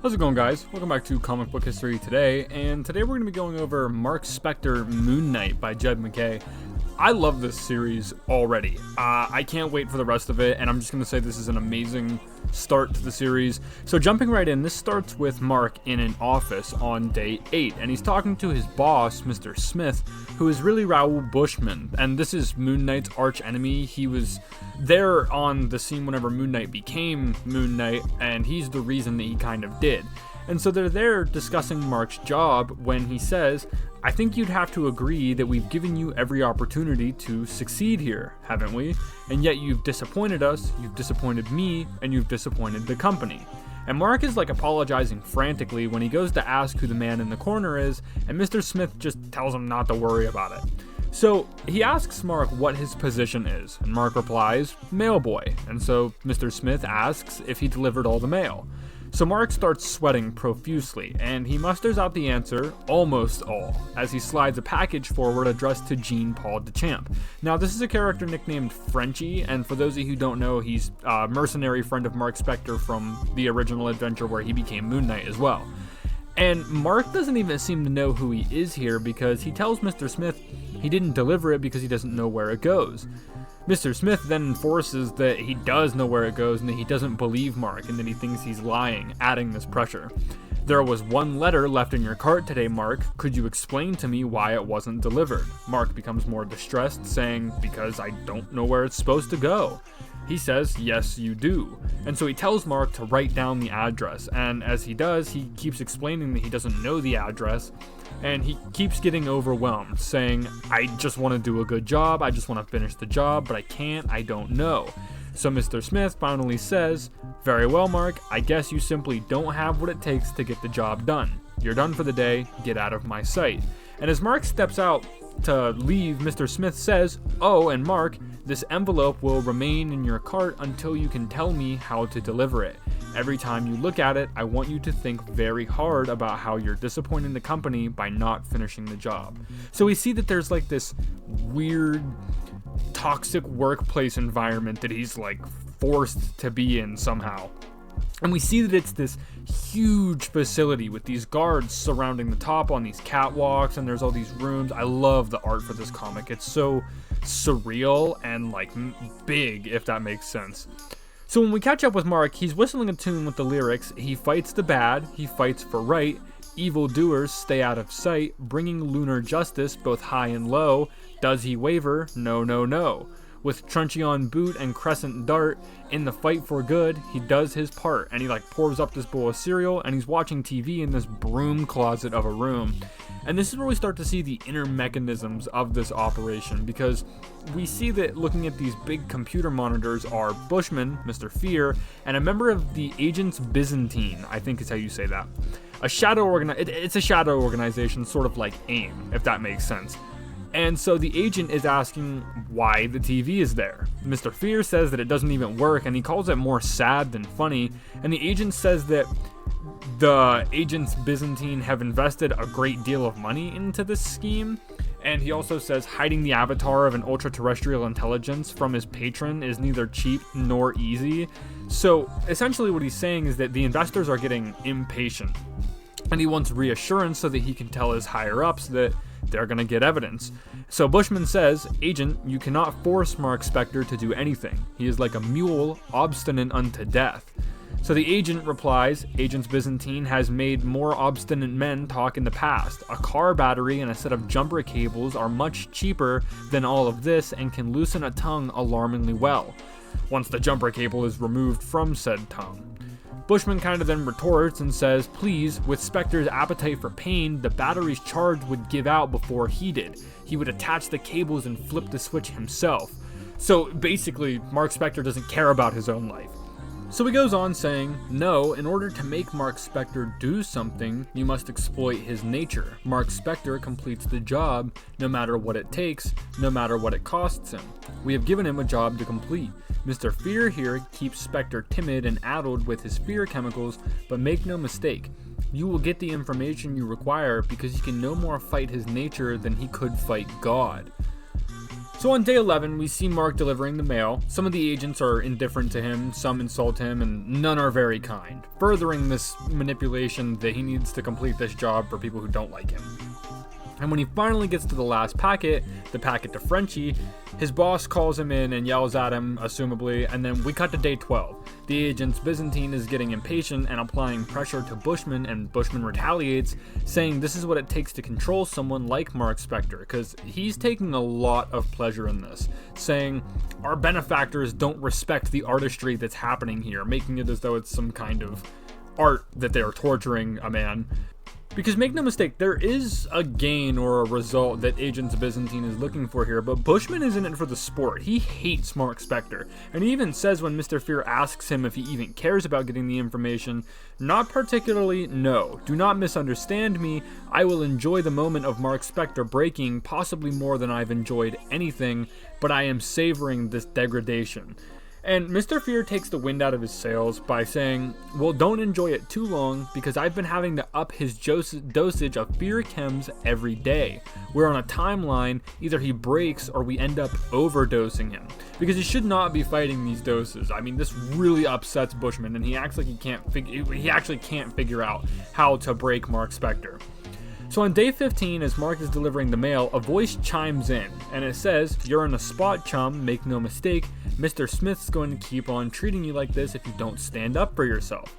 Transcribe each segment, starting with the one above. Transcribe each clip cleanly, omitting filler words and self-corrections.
How's it going, guys? Welcome back to Comic Book History Today, and today we're going to be going over Marc Spector Moon Knight by Jed McKay. I love this series already. I can't wait for the rest of it, and I'm just going to say this is an amazing start to the series. So jumping right in, this starts with Marc in an office on day 8, and he's talking to his boss, Mr. Smith, who is really Raoul Bushman, and this is Moon Knight's arch enemy. He was there on the scene whenever Moon Knight became Moon Knight, and he's the reason that he kind of did. And so they're there discussing Marc's job when he says, I think you'd have to agree that we've given you every opportunity to succeed here, haven't we? And yet you've disappointed us, you've disappointed me, and you've disappointed the company. And Marc is apologizing frantically when he goes to ask who the man in the corner is, and Mr. Smith just tells him not to worry about it. So he asks Marc what his position is, and Marc replies, mailboy. And so Mr. Smith asks if he delivered all the mail. So Marc starts sweating profusely, and he musters out the answer, almost all, as he slides a package forward addressed to Jean-Paul Duchamp. Now, this is a character nicknamed Frenchie, and for those of you who don't know, he's a mercenary friend of Marc Spector from the original adventure where he became Moon Knight as well. And Marc doesn't even seem to know who he is here because he tells Mr. Smith he didn't deliver it because he doesn't know where it goes. Mr. Smith then enforces that he does know where it goes and that he doesn't believe Marc and that he thinks he's lying, adding this pressure. There was one letter left in your cart today, Marc. Could you explain to me why it wasn't delivered? Marc becomes more distressed, saying, because I don't know where it's supposed to go. He says, yes, you do. And so he tells Marc to write down the address, and as he does, he keeps explaining that he doesn't know the address, and he keeps getting overwhelmed, saying, I just want to do a good job, I just want to finish the job, but I can't, I don't know. So Mr. Smith finally says, very well, Marc, I guess you simply don't have what it takes to get the job done. You're done for the day, get out of my sight. And as Marc steps out to leave, Mr. Smith says, oh, and Marc, this envelope will remain in your cart until you can tell me how to deliver it. Every time you look at it, I want you to think very hard about how you're disappointing the company by not finishing the job. So we see that there's this weird, toxic workplace environment that he's forced to be in somehow. And we see that it's this huge facility with these guards surrounding the top on these catwalks, and there's all these rooms. I love the art for this comic. It's so surreal and big, if that makes sense. So when we catch up with Marc, he's whistling a tune with the lyrics, he fights the bad, he fights for right, evildoers stay out of sight, bringing lunar justice both high and low. Does he waver? No, no, no. With truncheon boot and crescent dart, in the fight for good, he does his part, and he pours up this bowl of cereal, and he's watching TV in this broom closet of a room. And this is where we start to see the inner mechanisms of this operation, because we see that looking at these big computer monitors are Bushman, Mr. Fear, and a member of the Agents Byzantine, I think is how you say that. It's a shadow organization, sort of like AIM, if that makes sense. And so the agent is asking why the TV is there. Mr. Fear says that it doesn't even work, and he calls it more sad than funny. And the agent says that the Agents Byzantine have invested a great deal of money into this scheme. And he also says hiding the avatar of an ultra-terrestrial intelligence from his patron is neither cheap nor easy. So essentially what he's saying is that the investors are getting impatient, and he wants reassurance so that he can tell his higher-ups that they're going to get evidence. So Bushman says, Agent, you cannot force Marc Spector to do anything. He is like a mule, obstinate unto death. So the agent replies, Agents Byzantine has made more obstinate men talk in the past. A car battery and a set of jumper cables are much cheaper than all of this and can loosen a tongue alarmingly well, once the jumper cable is removed from said tongue. Bushman kind of then retorts and says, please, with Spector's appetite for pain, the battery's charge would give out before he did. He would attach the cables and flip the switch himself. So basically, Marc Spector doesn't care about his own life. So he goes on saying, no, in order to make Marc Spector do something, you must exploit his nature. Marc Spector completes the job no matter what it takes, no matter what it costs him. We have given him a job to complete. Mr. Fear here keeps Spector timid and addled with his fear chemicals, but make no mistake, you will get the information you require because he can no more fight his nature than he could fight God. So on day 11, we see Marc delivering the mail. Some of the agents are indifferent to him, some insult him, and none are very kind, furthering this manipulation that he needs to complete this job for people who don't like him. And when he finally gets to the last packet, the packet to Frenchie, his boss calls him in and yells at him, assumably, and then we cut to day 12. The agent's Byzantine is getting impatient and applying pressure to Bushman, and Bushman retaliates, saying this is what it takes to control someone like Marc Spector, because he's taking a lot of pleasure in this, saying our benefactors don't respect the artistry that's happening here, making it as though it's some kind of art that they are torturing a man. Because make no mistake, there is a gain or a result that Agent Byzantine is looking for here, but Bushman is in it for the sport. He hates Marc Spector, and he even says when Mr. Fear asks him if he even cares about getting the information, not particularly, no. Do not misunderstand me, I will enjoy the moment of Marc Spector breaking, possibly more than I've enjoyed anything, but I am savoring this degradation. And Mr. Fear takes the wind out of his sails by saying, well, don't enjoy it too long because I've been having to up his dosage of fear chems every day. We're on a timeline, either he breaks or we end up overdosing him. Because he should not be fighting these doses. I mean, this really upsets Bushman, and he acts like he actually can't figure out how to break Marc Spector. So on day 15, as Marc is delivering the mail, a voice chimes in, and it says, you're in a spot, chum, make no mistake, Mr. Smith's going to keep on treating you like this if you don't stand up for yourself.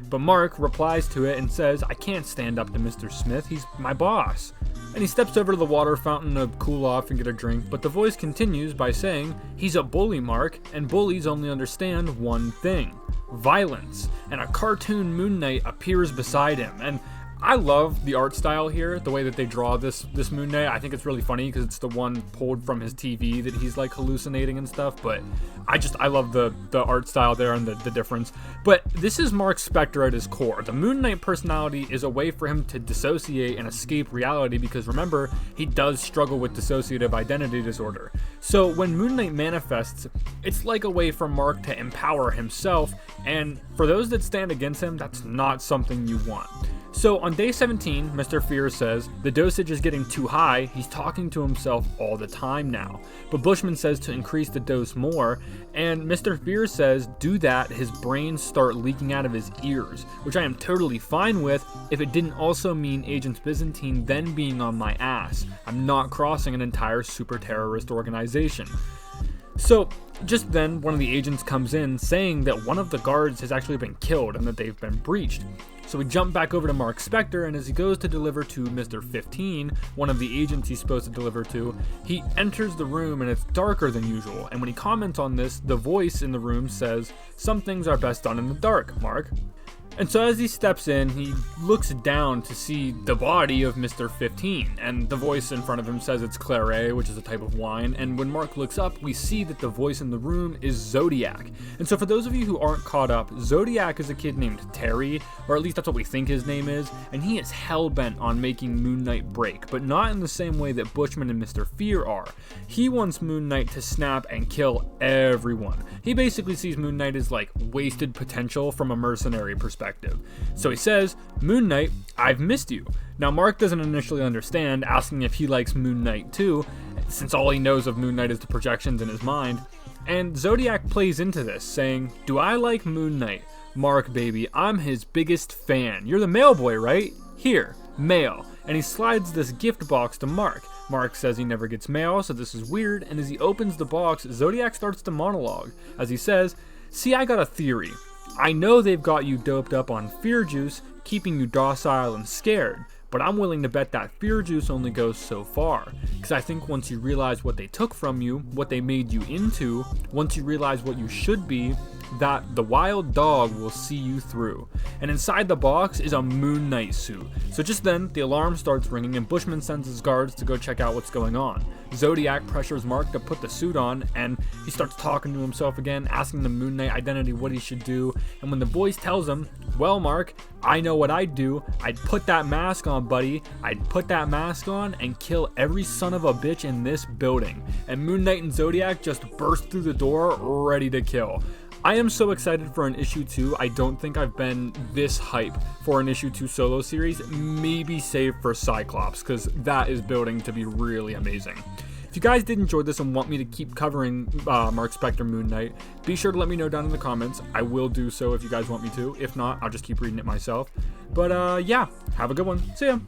But Marc replies to it and says, I can't stand up to Mr. Smith, he's my boss. And he steps over to the water fountain to cool off and get a drink, but the voice continues by saying, he's a bully, Marc, and bullies only understand one thing, violence. And a cartoon Moon Knight appears beside him, and I love the art style here, the way that they draw this Moon Knight. I think it's really funny because it's the one pulled from his TV that he's like hallucinating and stuff, but I love the art style there and the difference. But this is Marc Spector at his core. The Moon Knight personality is a way for him to dissociate and escape reality because remember, he does struggle with dissociative identity disorder. So when Moon Knight manifests, it's like a way for Marc to empower himself, and for those that stand against him, that's not something you want. So on day 17, Mr. Fear says, the dosage is getting too high, he's talking to himself all the time now. But Bushman says to increase the dose more, and Mr. Fear says, do that, his brains start leaking out of his ears, which I am totally fine with if it didn't also mean Agent Byzantine then being on my ass. I'm not crossing an entire super terrorist organization. So, just then, one of the agents comes in saying that one of the guards has actually been killed and that they've been breached. So we jump back over to Marc Spector, and as he goes to deliver to Mr. 15, one of the agents he's supposed to deliver to, he enters the room and it's darker than usual. And when he comments on this, the voice in the room says, some things are best done in the dark, Marc. And so as he steps in, he looks down to see the body of Mr. 15, and the voice in front of him says it's Claret, which is a type of wine, and when Marc looks up, we see that the voice in the room is Zodiac. And so for those of you who aren't caught up, Zodiac is a kid named Terry, or at least that's what we think his name is, and he is hell-bent on making Moon Knight break, but not in the same way that Bushman and Mr. Fear are. He wants Moon Knight to snap and kill everyone. He basically sees Moon Knight as like wasted potential from a mercenary perspective. So he says, Moon Knight, I've missed you. Now Marc doesn't initially understand, asking if he likes Moon Knight too, since all he knows of Moon Knight is the projections in his mind. And Zodiac plays into this, saying, do I like Moon Knight? Marc, baby, I'm his biggest fan. You're the mail boy, right? Here, mail. And he slides this gift box to Marc. Marc says he never gets mail, so this is weird, and as he opens the box, Zodiac starts to monologue, as he says, see, I got a theory. I know they've got you doped up on fear juice, keeping you docile and scared, but I'm willing to bet that fear juice only goes so far. Because I think once you realize what they took from you, what they made you into, once you realize what you should be, that the wild dog will see you through. And inside the box is a Moon Knight suit. So just then, the alarm starts ringing and Bushman sends his guards to go check out what's going on. Zodiac pressures Marc to put the suit on, and he starts talking to himself again, asking the Moon Knight identity what he should do. And when the voice tells him, well, Marc, I know what I'd do. I'd put that mask on, buddy. I'd put that mask on and kill every son of a bitch in this building. And Moon Knight and Zodiac just burst through the door, ready to kill. I am so excited for an issue 2. I don't think I've been this hype for an issue 2 solo series, maybe save for Cyclops, because that is building to be really amazing. If you guys did enjoy this and want me to keep covering Marc Spector Moon Knight, be sure to let me know down in the comments. I will do so if you guys want me to. If not, I'll just keep reading it myself. But yeah, have a good one. See ya.